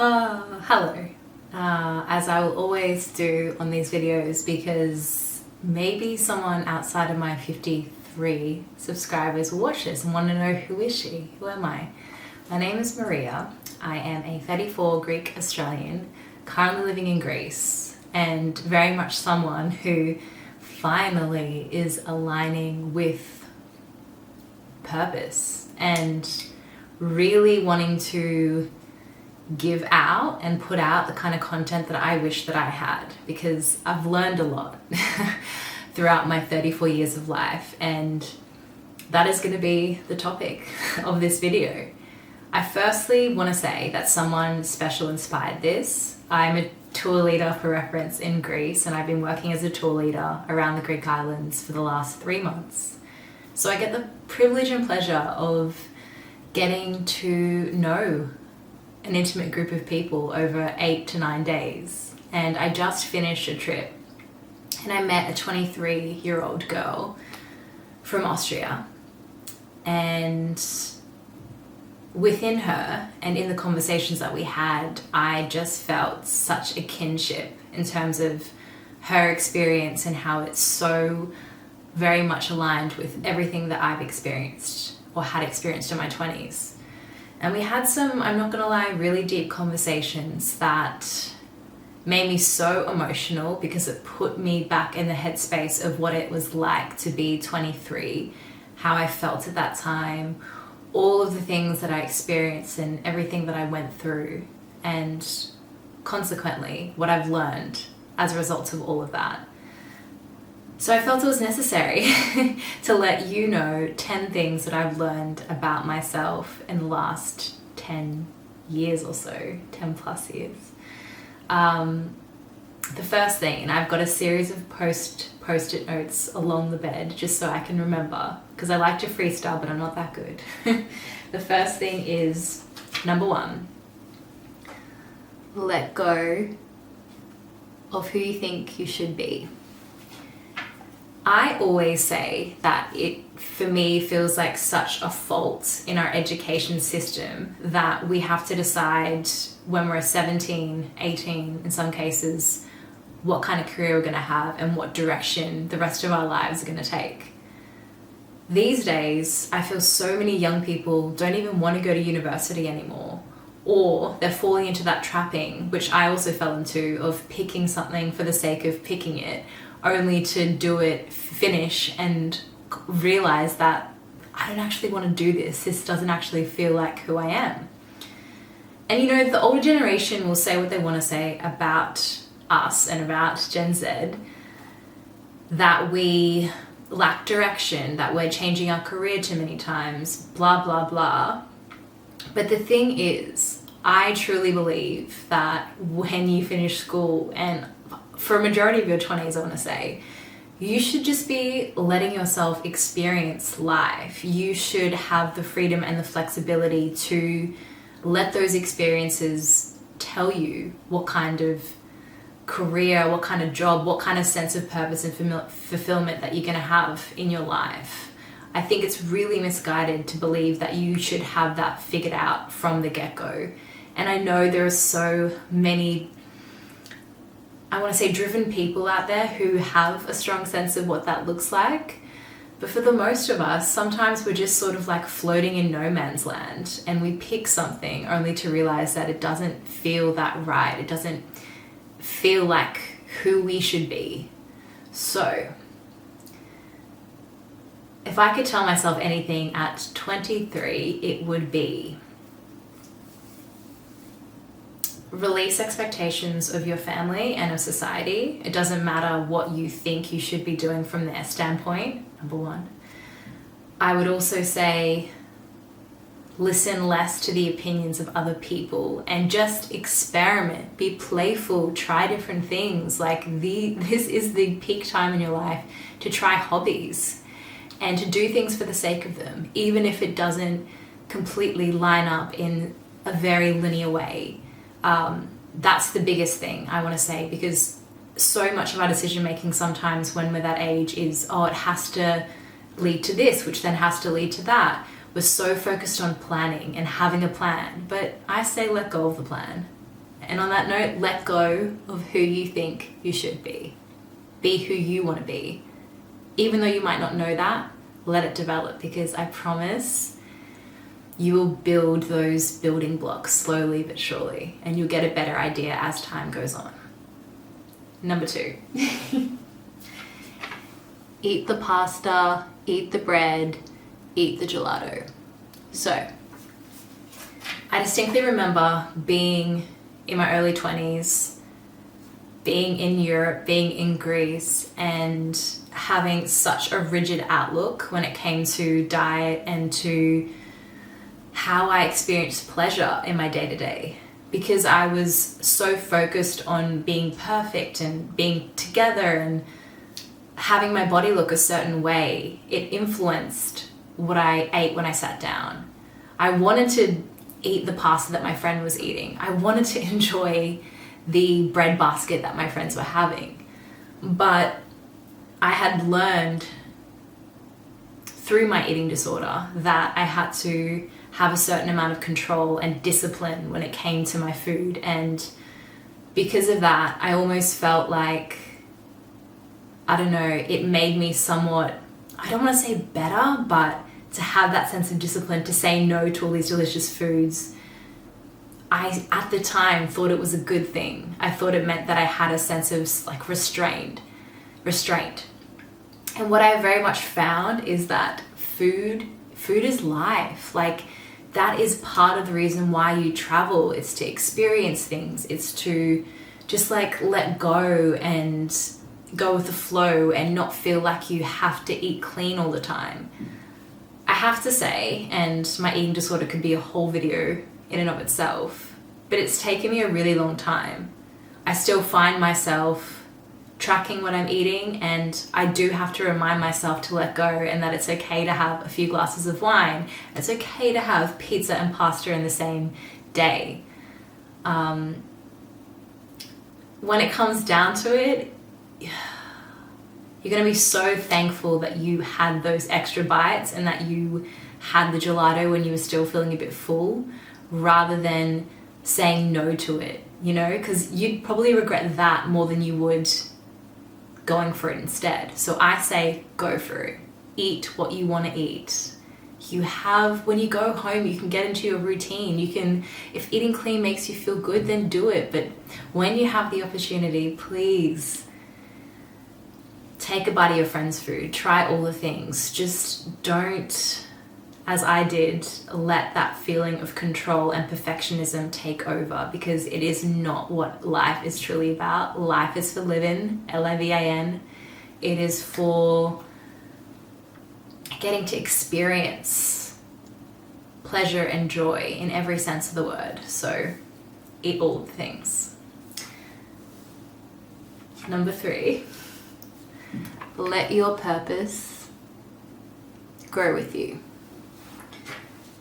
Hello. As I will always do on these videos, because maybe someone outside of my 53 subscribers will watch this and want to know, who is she? Who am I? My name is Maria. I am a 34 Greek Australian, currently living in Greece, and very much someone who finally is aligning with purpose and really wanting to give out and put out the kind of content that I wish that I had, because I've learned a lot throughout my 34 years of life, and that is going to be the topic of this video. I firstly want to say that someone special inspired this. I'm a tour leader, for reference, in Greece, and I've been working as a tour leader around the Greek islands for the last 3 months. So I get the privilege and pleasure of getting to know an intimate group of people over 8 to 9 days. And I just finished a trip and I met a 23-year-old girl from Austria, and within her and in the conversations that we had, I just felt such a kinship in terms of her experience and how it's so very much aligned with everything that I've experienced or had experienced in my 20s. And we had some, I'm not gonna lie, really deep conversations that made me so emotional, because it put me back in the headspace of what it was like to be 23, how I felt at that time, all of the things that I experienced and everything that I went through, and consequently what I've learned as a result of all of that. So I felt it was necessary to let you know 10 things that I've learned about myself in the last 10 years or so, 10 plus years. The first thing, and I've got a series of post-it notes along the bed just so I can remember, because I like to freestyle but I'm not that good. The first thing is, number 1, let go of who you think you should be. I always say that it, for me, feels like such a fault in our education system that we have to decide when we're 17, 18, in some cases, what kind of career we're going to have and what direction the rest of our lives are going to take. These days, I feel so many young people don't even want to go to university anymore, or they're falling into that trapping, which I also fell into, of picking something for the sake of picking it, only to do it, finish, and realize that I don't actually want to do this. This doesn't actually feel like who I am. And you know, the older generation will say what they want to say about us and about Gen Z, that we lack direction, that we're changing our career too many times, blah, blah, blah. But the thing is, I truly believe that when you finish school, and for a majority of your 20s, I want to say, you should just be letting yourself experience life. You should have the freedom and the flexibility to let those experiences tell you what kind of career, what kind of job, what kind of sense of purpose and fulfillment that you're going to have in your life. I think it's really misguided to believe that you should have that figured out from the get-go. And I know there are so many, I want to say, driven people out there who have a strong sense of what that looks like. But for the most of us, sometimes we're just sort of like floating in no man's land, and we pick something only to realize that it doesn't feel that right. It doesn't feel like who we should be. So if I could tell myself anything at 23, it would be: release expectations of your family and of society. It doesn't matter what you think you should be doing from their standpoint, number 1. I would also say, listen less to the opinions of other people and just experiment, be playful, try different things. Like this is the peak time in your life to try hobbies and to do things for the sake of them, even if it doesn't completely line up in a very linear way. That's the biggest thing I want to say, because so much of our decision making sometimes when we're that age is, oh, it has to lead to this, which then has to lead to that. We're so focused on planning and having a plan, but I say let go of the plan. And on that note, let go of who you think you should be. Be who you want to be. Even though you might not know that, let it develop, because I promise you will build those building blocks slowly but surely, and you'll get a better idea as time goes on. Number 2. Eat the pasta, eat the bread, eat the gelato. So, I distinctly remember being in my early 20s, being in Europe, being in Greece, and having such a rigid outlook when it came to diet and to how I experienced pleasure in my day-to-day, because I was so focused on being perfect and being together and having my body look a certain way. It influenced what I ate when I sat down. I wanted to eat the pasta that my friend was eating. I wanted to enjoy the bread basket that my friends were having. But I had learned through my eating disorder that I had to have a certain amount of control and discipline when it came to my food. And because of that, I almost felt like, I don't know, it made me somewhat, I don't want to say better, but to have that sense of discipline, to say no to all these delicious foods. I, at the time, thought it was a good thing. I thought it meant that I had a sense of like restraint. And what I very much found is that food is life. Like, that is part of the reason why you travel. It's to experience things. It's to just like let go and go with the flow and not feel like you have to eat clean all the time. I have to say, and my eating disorder could be a whole video in and of itself, but it's taken me a really long time. I still find myself tracking what I'm eating, and I do have to remind myself to let go, and that it's okay to have a few glasses of wine. It's okay to have pizza and pasta in the same day. When it comes down to it, you're going to be so thankful that you had those extra bites and that you had the gelato when you were still feeling a bit full, rather than saying no to it, you know, because you'd probably regret that more than you would going for it instead. So I say go for it. Eat what you want to eat. You have, when you go home, you can get into your routine. You can, if eating clean makes you feel good, then do it. But when you have the opportunity, please take a bite of your friend's food. Try all the things. Just don't, as I did, let that feeling of control and perfectionism take over, because it is not what life is truly about. Life is for living, LIVIN. It is for getting to experience pleasure and joy in every sense of the word. So eat all the things. Number 3, let your purpose grow with you.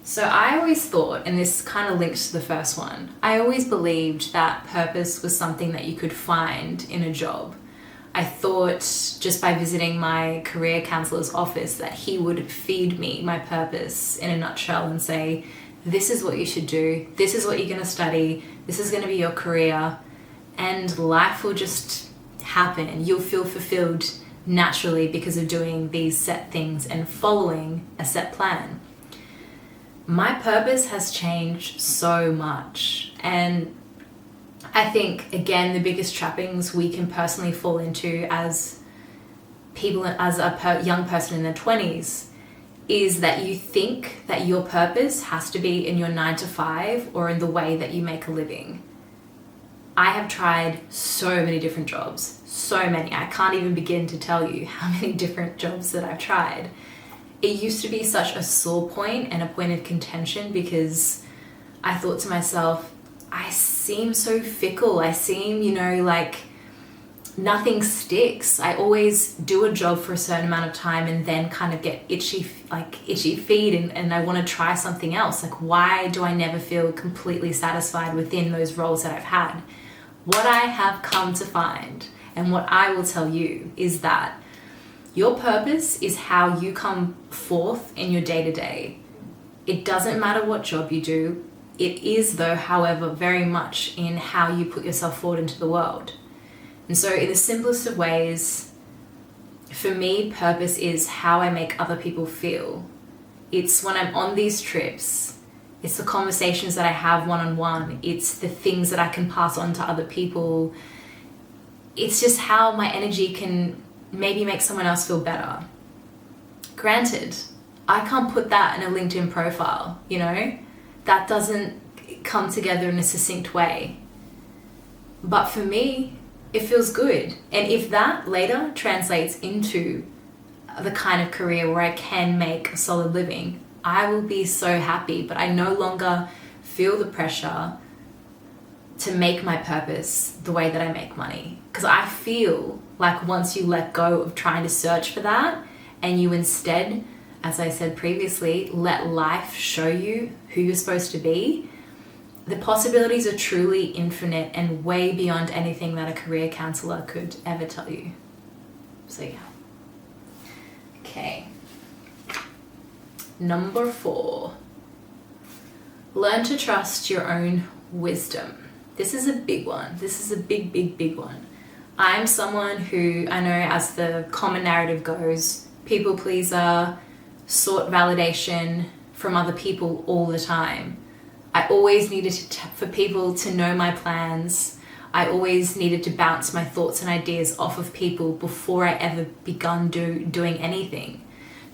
So I always thought, and this kind of links to the first one, I always believed that purpose was something that you could find in a job. I thought just by visiting my career counselor's office that he would feed me my purpose in a nutshell and say, this is what you should do, this is what you're going to study, this is going to be your career, and life will just happen. You'll feel fulfilled naturally because of doing these set things and following a set plan. My purpose has changed so much, and I think, again, the biggest trappings we can personally fall into as people, as a young person in their 20s, is that you think that your purpose has to be in your 9 to 5 or in the way that you make a living. I have tried so many different jobs, so many. I can't even begin to tell you how many different jobs that I've tried. It used to be such a sore point and a point of contention, because I thought to myself, I seem so fickle. I seem, like nothing sticks. I always do a job for a certain amount of time and then kind of get itchy feet and I want to try something else. Like, why do I never feel completely satisfied within those roles that I've had? What I have come to find, and what I will tell you, is that your purpose is how you come forth in your day-to-day. It doesn't matter what job you do. It is, though, however, very much in how you put yourself forward into the world. And so in the simplest of ways, for me, purpose is how I make other people feel. It's when I'm on these trips, it's the conversations that I have one-on-one, it's the things that I can pass on to other people. It's just how my energy can maybe make someone else feel better. Granted, I can't put that in a LinkedIn profile, you know? That doesn't come together in a succinct way. But for me, it feels good. And if that later translates into the kind of career where I can make a solid living, I will be so happy. But I no longer feel the pressure to make my purpose the way that I make money. Because I feel like once you let go of trying to search for that, and you instead, as I said previously, let life show you who you're supposed to be, the possibilities are truly infinite and way beyond anything that a career counselor could ever tell you. So yeah. Okay. Number 4. Learn to trust your own wisdom. This is a big one. This is a big one. I'm someone who, I know as the common narrative goes, people pleaser, sought validation from other people all the time. I always needed for people to know my plans. I always needed to bounce my thoughts and ideas off of people before I ever begun doing anything,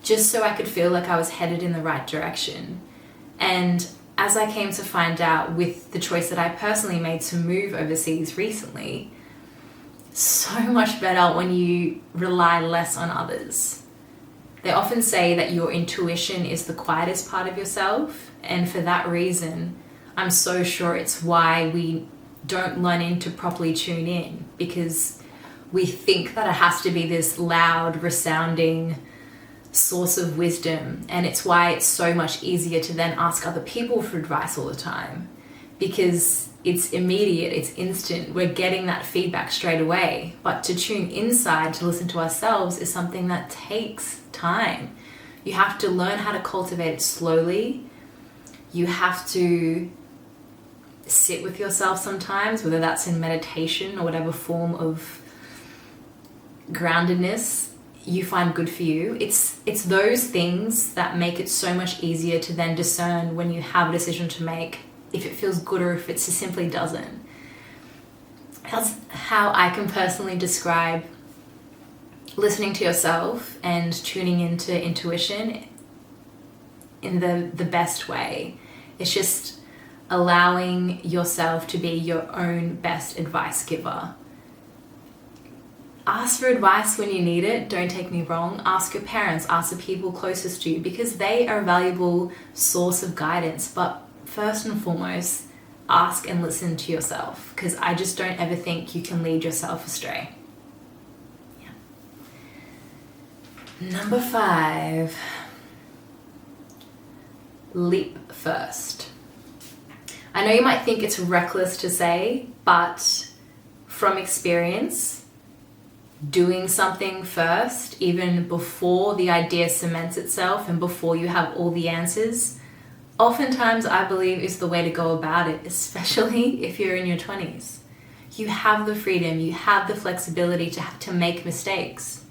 just so I could feel like I was headed in the right direction. And as I came to find out with the choice that I personally made to move overseas recently, so much better when you rely less on others. They often say that your intuition is the quietest part of yourself, and for that reason, I'm so sure it's why we don't learn in to properly tune in, because we think that it has to be this loud, resounding source of wisdom, and it's why it's so much easier to then ask other people for advice all the time, because it's immediate, it's instant, we're getting that feedback straight away. But to tune inside, to listen to ourselves, is something that takes time. You have to learn how to cultivate it slowly. You have to sit with yourself sometimes, whether that's in meditation or whatever form of groundedness you find good for you. It's those things that make it so much easier to then discern when you have a decision to make, if it feels good or if it just simply doesn't. That's how I can personally describe listening to yourself and tuning into intuition in the best way. It's just allowing yourself to be your own best advice giver. Ask for advice when you need it, don't take me wrong. Ask your parents, ask the people closest to you, because they are a valuable source of guidance. But first and foremost, ask and listen to yourself, because I just don't ever think you can lead yourself astray. Yeah. Number 5, leap first. I know you might think it's reckless to say, but from experience, doing something first, even before the idea cements itself and before you have all the answers, oftentimes I believe is the way to go about it, especially if you're in your 20s. You have the freedom, you have the flexibility to make mistakes.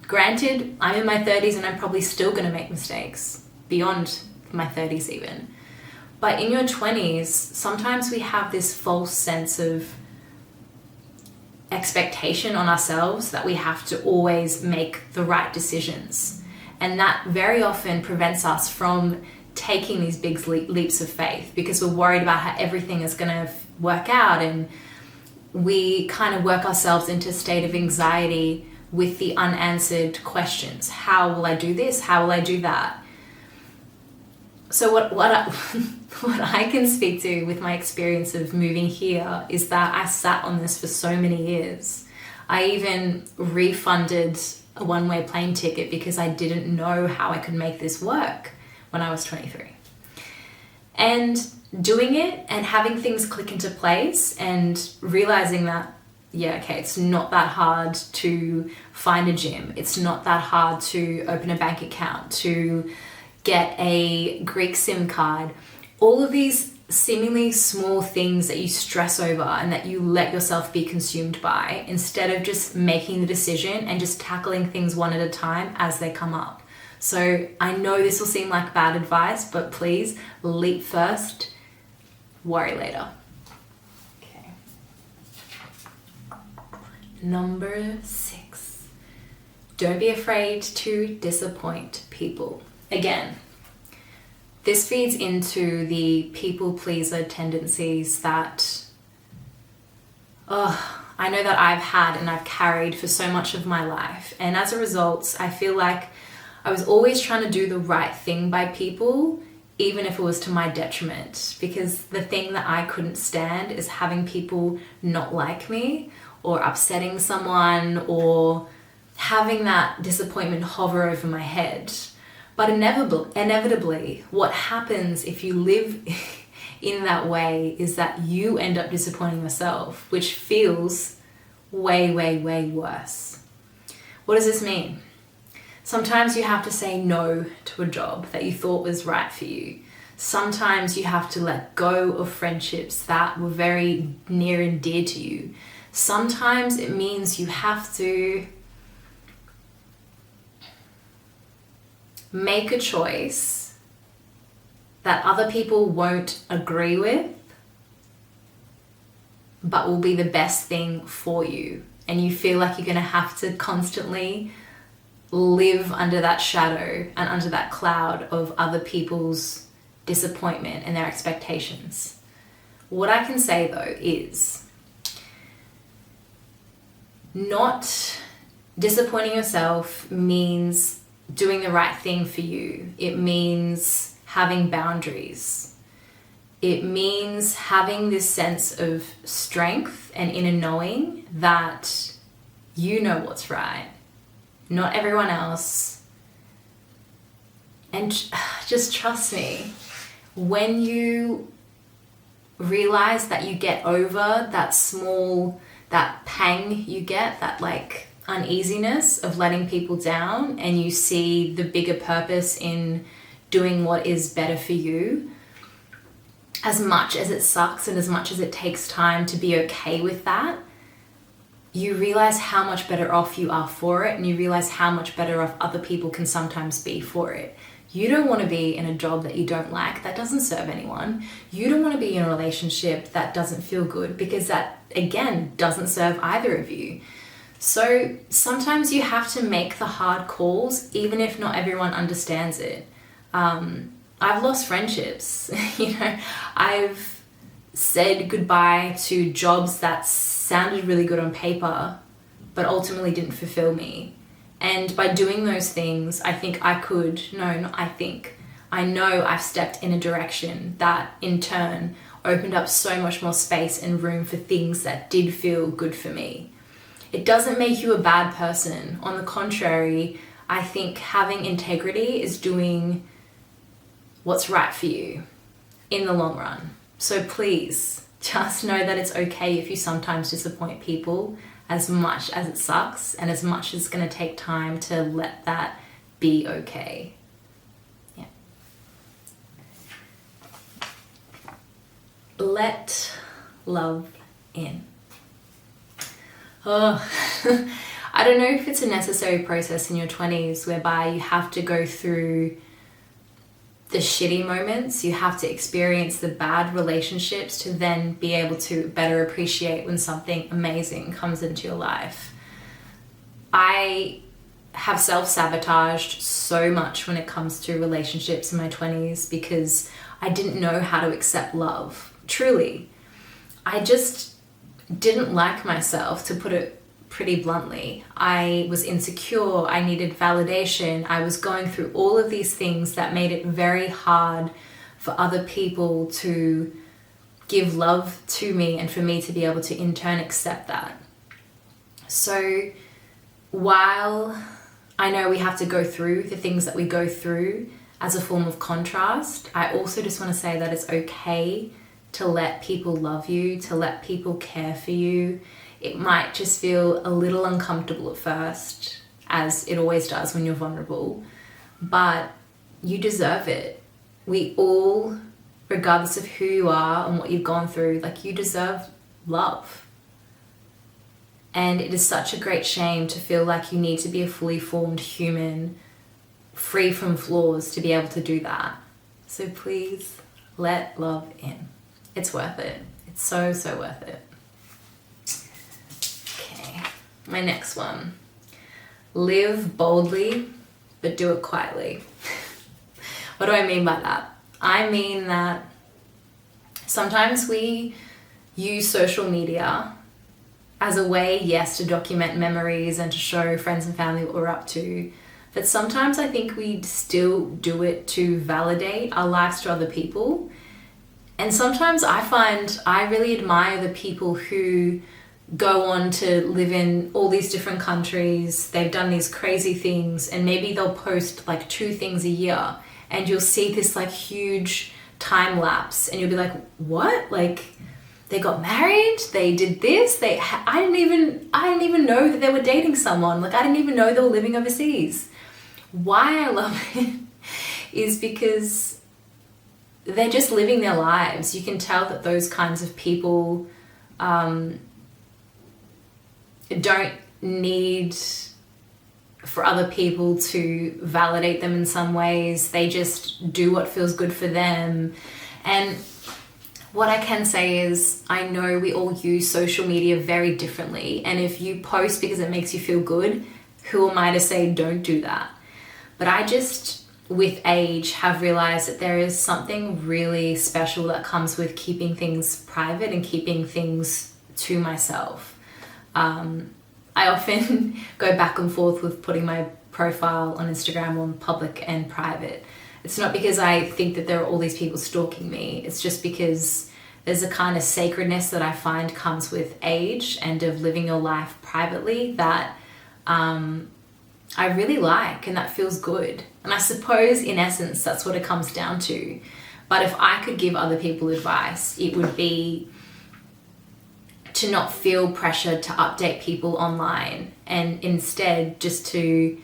Granted, I'm in my 30s and I'm probably still going to make mistakes, beyond my 30s even. But in your 20s, sometimes we have this false sense of expectation on ourselves that we have to always make the right decisions. And that very often prevents us from taking these big leaps of faith, because we're worried about how everything is going to work out, and we kind of work ourselves into a state of anxiety with the unanswered questions. How will I do this? How will I do that? So what I can speak to with my experience of moving here is that I sat on this for so many years. I even refunded a one-way plane ticket because I didn't know how I could make this work when I was 23. And doing it and having things click into place and realizing that, yeah, okay, it's not that hard to find a gym. It's not that hard to open a bank account, to get a Greek SIM card. All of these seemingly small things that you stress over and that you let yourself be consumed by, instead of just making the decision and just tackling things one at a time as they come up. So I know this will seem like bad advice, but please leap first, worry later. Okay. Number 6, don't be afraid to disappoint people. Again, this feeds into the people pleaser tendencies that I know that I've had and I've carried for so much of my life. And as a result, I feel like I was always trying to do the right thing by people, even if it was to my detriment. Because the thing that I couldn't stand is having people not like me, or upsetting someone, or having that disappointment hover over my head. But inevitably, what happens if you live in that way is that you end up disappointing yourself, which feels way, way, way worse. What does this mean? Sometimes you have to say no to a job that you thought was right for you. Sometimes you have to let go of friendships that were very near and dear to you. Sometimes it means you have to make a choice that other people won't agree with, but will be the best thing for you. And you feel like you're going to have to constantly live under that shadow and under that cloud of other people's disappointment and their expectations. What I can say though is, not disappointing yourself means doing the right thing for you. It means having boundaries. It means having this sense of strength and inner knowing that you know what's right, not everyone else. And just trust me, when you realize that you get over that pang you get, that like uneasiness of letting people down, and you see the bigger purpose in doing what is better for you, as much as it sucks and as much as it takes time to be okay with that, you realize how much better off you are for it, and you realize how much better off other people can sometimes be for it. You don't want to be in a job that you don't like, that doesn't serve anyone. You don't want to be in a relationship that doesn't feel good, because that, again, doesn't serve either of you. So sometimes you have to make the hard calls, even if not everyone understands it. I've lost friendships. I've said goodbye to jobs that sounded really good on paper, but ultimately didn't fulfill me. And by doing those things, I know I've stepped in a direction that in turn opened up so much more space and room for things that did feel good for me. It doesn't make you a bad person. On the contrary, I think having integrity is doing what's right for you in the long run. So please, just know that it's okay if you sometimes disappoint people, as much as it sucks and as much as it's going to take time to let that be okay. Yeah. Let love in. I don't know if it's a necessary process in your 20s whereby you have to go through the shitty moments, you have to experience the bad relationships to then be able to better appreciate when something amazing comes into your life. I have self-sabotaged so much when it comes to relationships in my 20s because I didn't know how to accept love. Truly. I just didn't like myself, to put it pretty bluntly. I was insecure, I needed validation, I was going through all of these things that made it very hard for other people to give love to me and for me to be able to in turn accept that. So while I know we have to go through the things that we go through as a form of contrast, I also just want to say that it's okay to let people love you, to let people care for you. It might just feel a little uncomfortable at first, as it always does when you're vulnerable, but you deserve it. We all regardless of who you are and what you've gone through, like, you deserve love. And it is such a great shame to feel like you need to be a fully formed human, free from flaws, to be able to do that. So please let love in. It's worth it. It's so, so worth it. Okay, my next one. Live boldly, but do it quietly. What do I mean by that? I mean that sometimes we use social media as a way, yes, to document memories and to show friends and family what we're up to. But sometimes I think we still do it to validate our lives to other people. And sometimes I find I really admire the people who go on to live in all these different countries. They've done these crazy things, and maybe they'll post like 2 things a year, and you'll see this like huge time lapse, and you'll be like, what? Like, they got married, they did this, I didn't even know that they were dating someone. Like, I didn't even know they were living overseas. Why I love it is because they're just living their lives. You can tell that those kinds of people don't need for other people to validate them in some ways. They just do what feels good for them. And what I can say is, I know we all use social media very differently. And if you post because it makes you feel good, who am I to say don't do that? But I just, with age, have realized that there is something really special that comes with keeping things private and keeping things to myself. I often go back and forth with putting my profile on Instagram on public and private. It's not because I think that there are all these people stalking me. It's just because there's a kind of sacredness that I find comes with age and of living your life privately that I really like, and that feels good. And I suppose in essence that's what it comes down to. But if I could give other people advice, it would be to not feel pressured to update people online, and instead just to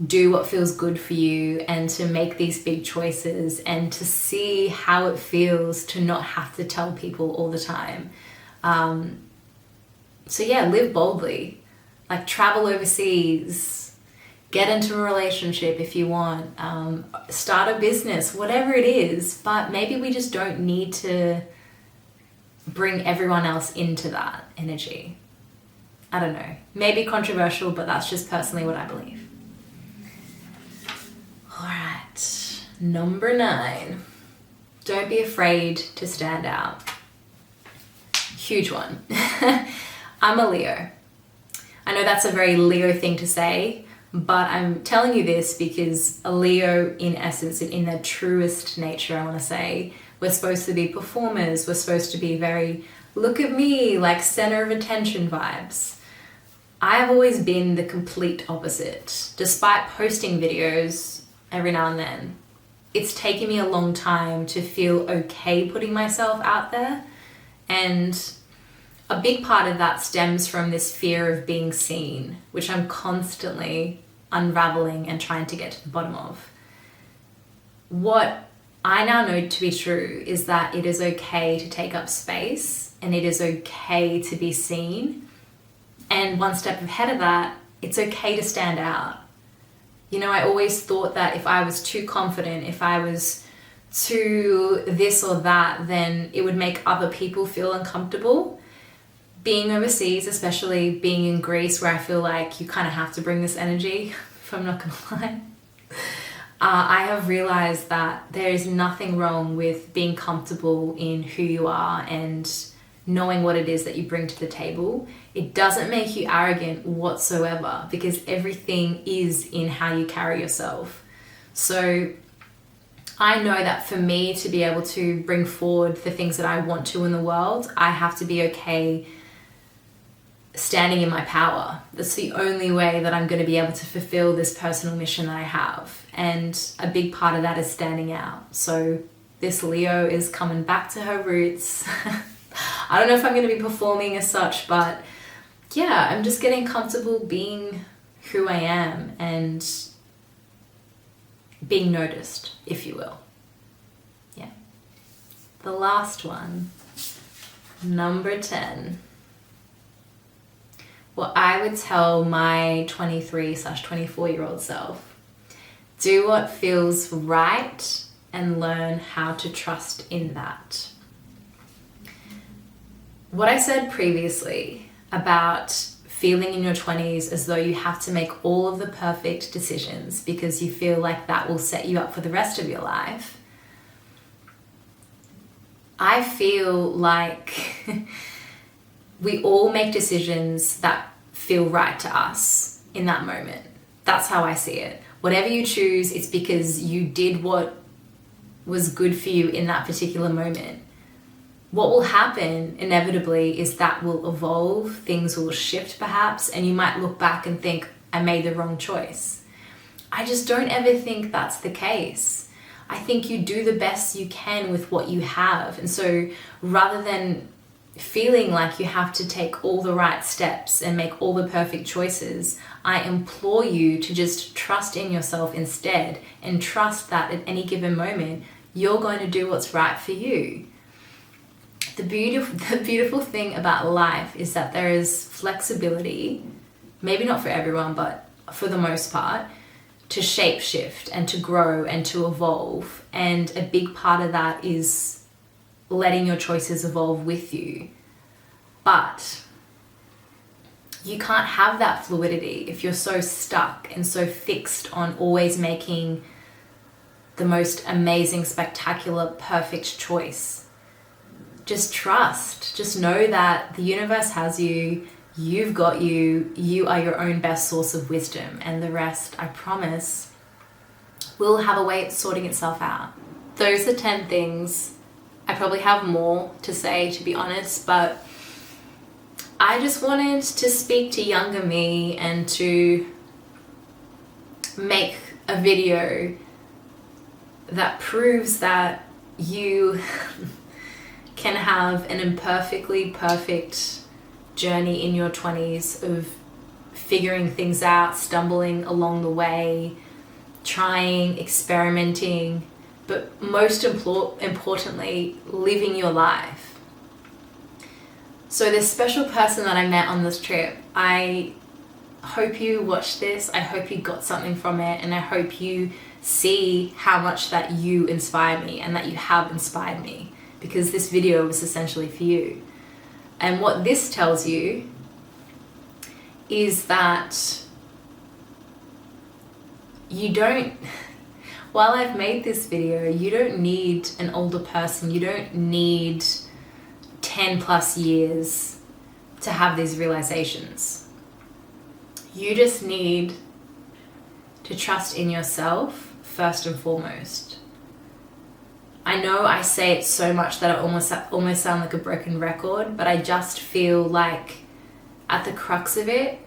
do what feels good for you and to make these big choices and to see how it feels to not have to tell people all the time. So yeah, live boldly, like travel overseas, get into a relationship if you want, start a business, whatever it is, but maybe we just don't need to bring everyone else into that energy. I don't know, maybe controversial, but that's just personally what I believe. All right, number 9, don't be afraid to stand out. Huge one. I'm a Leo. I know that's a very Leo thing to say, but I'm telling you this because a Leo, in essence, in their truest nature, I want to say, we're supposed to be performers. We're supposed to be very, look at me, like center of attention vibes. I have always been the complete opposite. Despite posting videos every now and then, it's taken me a long time to feel okay putting myself out there. And a big part of that stems from this fear of being seen, which I'm constantly unraveling and trying to get to the bottom of. What I now know to be true is that it is okay to take up space, and it is okay to be seen. And one step ahead of that, it's okay to stand out. You know, I always thought that if I was too confident, if I was too this or that, then it would make other people feel uncomfortable. Being overseas, especially being in Greece, where I feel like you kind of have to bring this energy, if I'm not gonna lie, I have realized that there is nothing wrong with being comfortable in who you are and knowing what it is that you bring to the table. It doesn't make you arrogant whatsoever, because everything is in how you carry yourself. So I know that for me to be able to bring forward the things that I want to in the world, I have to be okay standing in my power. That's the only way that I'm going to be able to fulfill this personal mission that I have. And a big part of that is standing out. So this Leo is coming back to her roots. I don't know if I'm going to be performing as such, but yeah, I'm just getting comfortable being who I am and being noticed, if you will. Yeah. the last one, number 10. What I would tell my 23/24-year-old self: do what feels right and learn how to trust in that. What I said previously about feeling in your 20s as though you have to make all of the perfect decisions because you feel like that will set you up for the rest of your life, I feel like we all make decisions that feel right to us in that moment. That's how I see it. Whatever you choose, it's because you did what was good for you in that particular moment. What will happen inevitably is that will evolve, things will shift perhaps, and you might look back and think, I made the wrong choice. I just don't ever think that's the case. I think you do the best you can with what you have. And so rather than feeling like you have to take all the right steps and make all the perfect choices, I implore you to just trust in yourself instead, and trust that at any given moment, you're going to do what's right for you. The beautiful thing about life is that there is flexibility, maybe not for everyone, but for the most part, to shape shift and to grow and to evolve. And a big part of that is letting your choices evolve with you. But you can't have that fluidity if you're so stuck and so fixed on always making the most amazing, spectacular, perfect choice. Just trust. Just know that the universe has you. You've got you. You are your own best source of wisdom. And the rest, I promise, will have a way of sorting itself out. Those are 10 things. I probably have more to say, to be honest, but I just wanted to speak to younger me and to make a video that proves that you can have an imperfectly perfect journey in your 20s of figuring things out, stumbling along the way, trying, experimenting, but most importantly, living your life. So this special person that I met on this trip, I hope you watched this, I hope you got something from it, and I hope you see how much that you inspire me and that you have inspired me, because this video was essentially for you. And what this tells you is that you don't, while I've made this video, you don't need an older person, you don't need 10 plus years to have these realizations. You just need to trust in yourself first and foremost. I know I say it so much that I almost sound like a broken record, but I just feel like at the crux of it,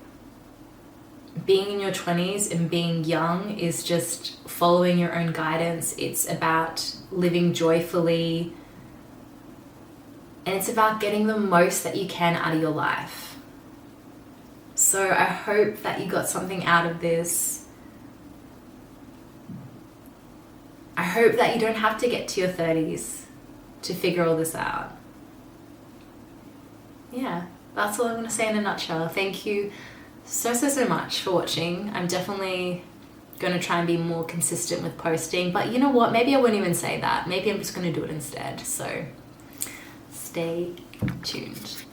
being in your 20s and being young is just following your own guidance. It's about living joyfully, and it's about getting the most that you can out of your life. So I hope that you got something out of this. I hope that you don't have to get to your 30s to figure all this out. Yeah, that's all I'm going to say in a nutshell. Thank you so much for watching. I'm definitely going to try and be more consistent with posting, but you know what? Maybe I won't even say that. Maybe I'm just going to do it instead. So stay tuned.